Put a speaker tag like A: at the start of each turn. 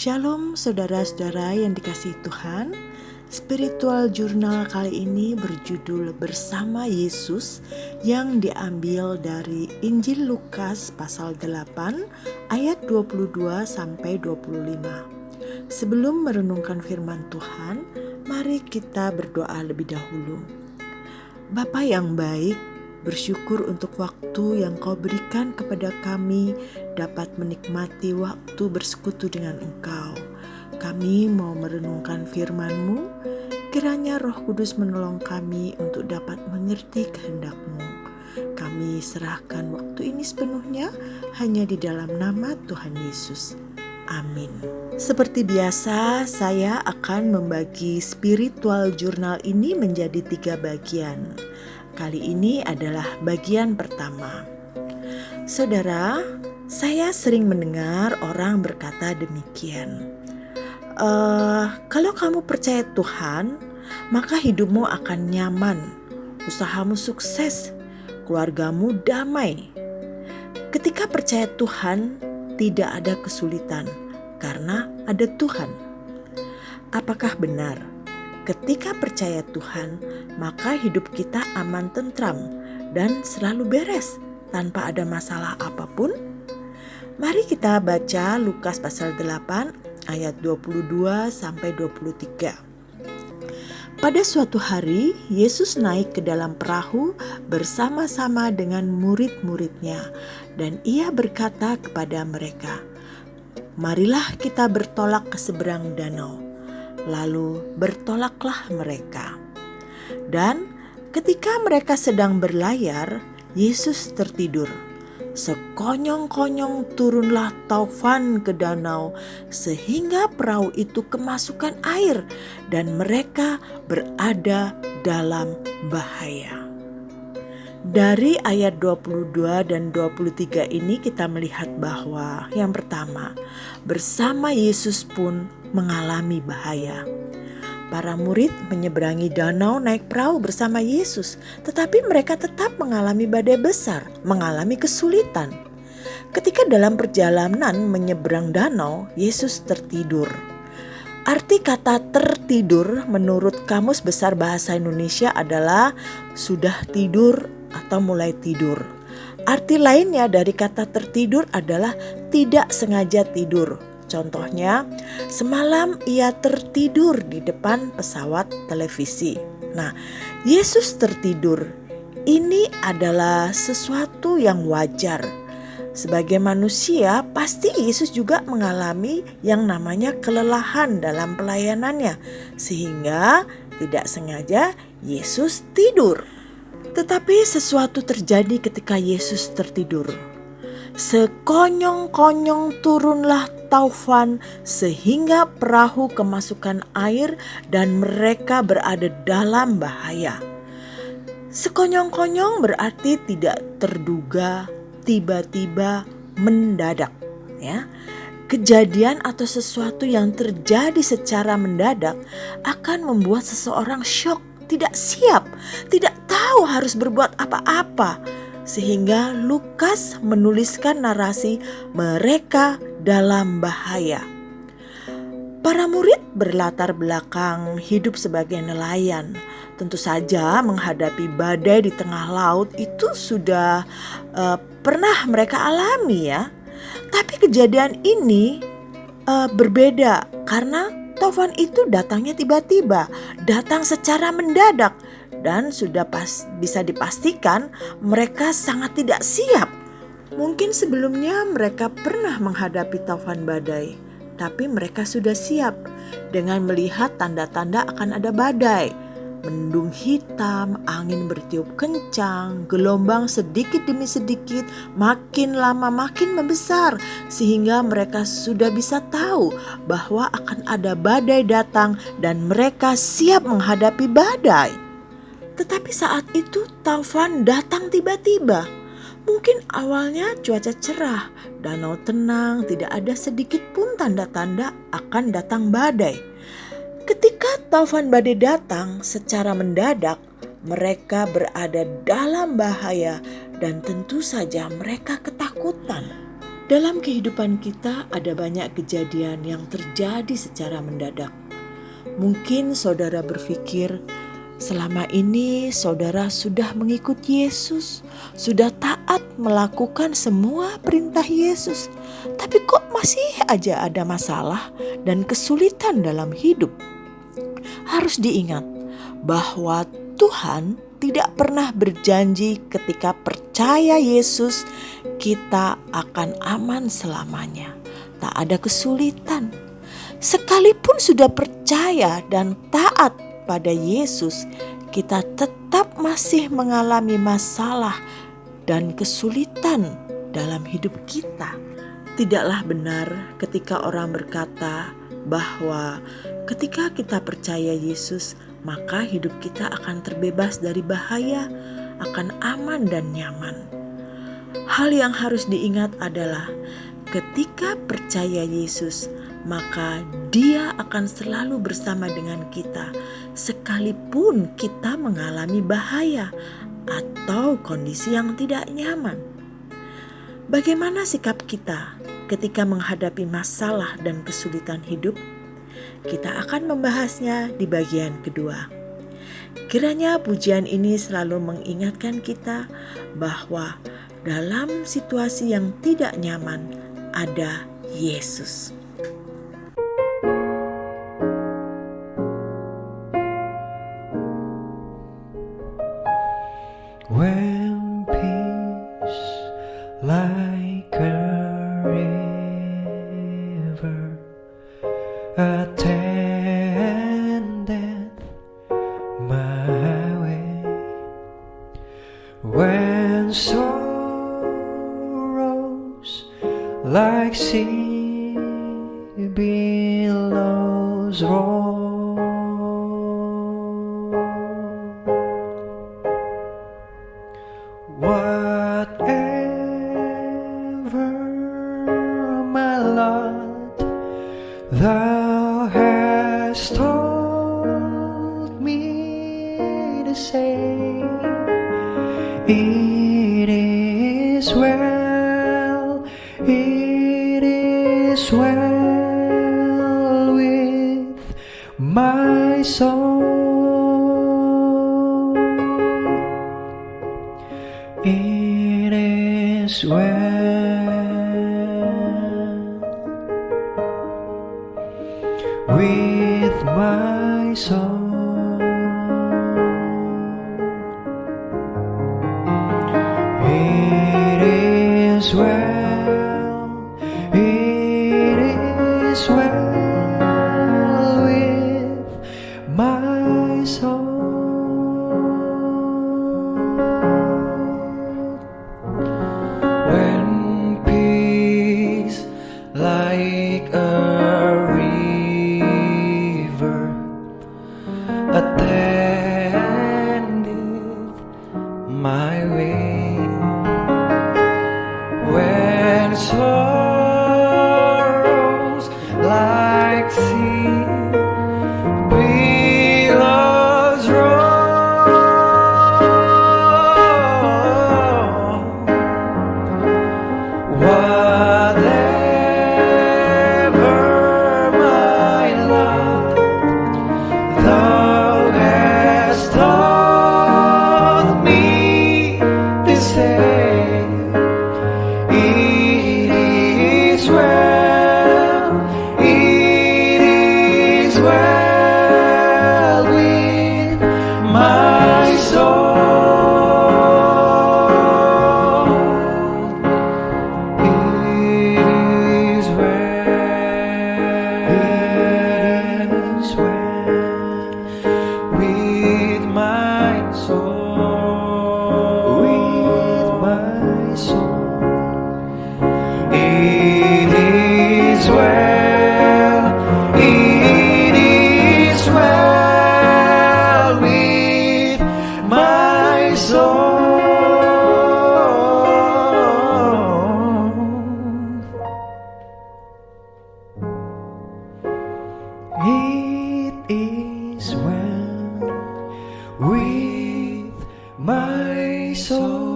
A: Shalom saudara-saudara yang dikasihi Tuhan. Spiritual Journal kali ini berjudul Bersama Yesus yang diambil dari Injil Lukas pasal 8 ayat 22 sampai 25. Sebelum merenungkan firman Tuhan, mari kita berdoa lebih dahulu. Bapa yang baik, bersyukur untuk waktu yang Kau berikan kepada kami dapat menikmati waktu bersekutu dengan Engkau. Kami mau merenungkan firman-Mu, kiranya Roh Kudus menolong kami untuk dapat mengerti kehendak-Mu. Kami serahkan waktu ini sepenuhnya hanya di dalam nama Tuhan Yesus. Amin. Seperti biasa, saya akan membagi spiritual journal ini menjadi 3 bagian. Kali ini adalah bagian pertama. Saudara, saya sering mendengar orang berkata demikian. Kalau kamu percaya Tuhan, maka hidupmu akan nyaman, usahamu sukses, keluargamu damai. Ketika percaya Tuhan, tidak ada kesulitan karena ada Tuhan. Apakah benar? Ketika percaya Tuhan, maka hidup kita aman tentram dan selalu beres tanpa ada masalah apapun? Mari kita baca Lukas pasal 8 ayat 22 sampai 23. Pada suatu hari, Yesus naik ke dalam perahu bersama-sama dengan murid-muridnya, dan ia berkata kepada mereka, "Marilah kita bertolak ke seberang danau." Lalu bertolaklah mereka. Dan ketika mereka sedang berlayar, Yesus tertidur. Sekonyong-konyong turunlah taufan ke danau sehingga perahu itu kemasukan air dan mereka berada dalam bahaya. Dari ayat 22 dan 23 ini kita melihat bahwa yang pertama, bersama Yesus pun mengalami bahaya. Para murid menyeberangi danau naik perahu bersama Yesus, tetapi mereka tetap mengalami badai besar, mengalami kesulitan. Ketika dalam perjalanan menyeberang danau, Yesus tertidur. Arti kata tertidur menurut Kamus Besar Bahasa Indonesia adalah sudah tidur atau mulai tidur. Arti lainnya dari kata tertidur adalah tidak sengaja tidur. Contohnya, semalam ia tertidur di depan pesawat televisi. Nah, Yesus tertidur. Ini adalah sesuatu yang wajar. Sebagai manusia, pasti Yesus juga mengalami yang namanya kelelahan dalam pelayanannya, sehingga tidak sengaja Yesus tidur. Tetapi sesuatu terjadi ketika Yesus tertidur. Sekonyong-konyong turunlah taufan sehingga perahu kemasukan air dan mereka berada dalam bahaya. Sekonyong-konyong berarti tidak terduga, tiba-tiba, mendadak, ya. Kejadian atau sesuatu yang terjadi secara mendadak akan membuat seseorang syok, tidak siap, tidak tahu harus berbuat apa-apa. Sehingga Lukas menuliskan narasi mereka dalam bahaya. Para murid berlatar belakang hidup sebagai nelayan. Tentu saja menghadapi badai di tengah laut itu sudah pernah mereka alami, ya. Tapi kejadian ini berbeda karena taufan itu datangnya tiba-tiba, datang secara mendadak. Dan sudah bisa dipastikan mereka sangat tidak siap. Mungkin sebelumnya mereka pernah menghadapi taufan badai, tapi mereka sudah siap dengan melihat tanda-tanda akan ada badai. Mendung hitam, angin bertiup kencang, gelombang sedikit demi sedikit makin lama makin membesar, sehingga mereka sudah bisa tahu bahwa akan ada badai datang dan mereka siap menghadapi badai. Tetapi saat itu taufan datang tiba-tiba. Mungkin awalnya cuaca cerah, danau tenang, tidak ada sedikit pun tanda-tanda akan datang badai. Ketika taufan badai datang secara mendadak, mereka berada dalam bahaya dan tentu saja mereka ketakutan. Dalam kehidupan kita ada banyak kejadian yang terjadi secara mendadak. Mungkin saudara berpikir, selama ini saudara sudah mengikuti Yesus, sudah taat melakukan semua perintah Yesus, tapi kok masih aja ada masalah dan kesulitan dalam hidup. Harus diingat bahwa Tuhan tidak pernah berjanji ketika percaya Yesus kita akan aman selamanya. Tak ada kesulitan. Sekalipun sudah percaya dan taat pada Yesus, kita tetap masih mengalami masalah dan kesulitan dalam hidup kita. Tidaklah benar ketika orang berkata bahwa ketika kita percaya Yesus, maka hidup kita akan terbebas dari bahaya, akan aman dan nyaman. Hal yang harus diingat adalah ketika percaya Yesus, maka Dia akan selalu bersama dengan kita, sekalipun kita mengalami bahaya atau kondisi yang tidak nyaman. Bagaimana sikap kita ketika menghadapi masalah dan kesulitan hidup? Kita akan membahasnya di bagian kedua. Kiranya pujian ini selalu mengingatkan kita bahwa dalam situasi yang tidak nyaman ada Yesus.
B: When peace like a river attended my way, when sorrows like sea billows roll, whatever my lot, Thou hast taught me to say, it is well, it is well with my soul. It is well with my soul. It is well, it is well with my soul. When peace like a river attended my way, when sorrows like sea billows roll, whatever my lot, Thou hast taught me to say, it is well, it is well with my soul. It is well, with my soul, with my soul. It is well, it is well with my soul. It is well with my soul.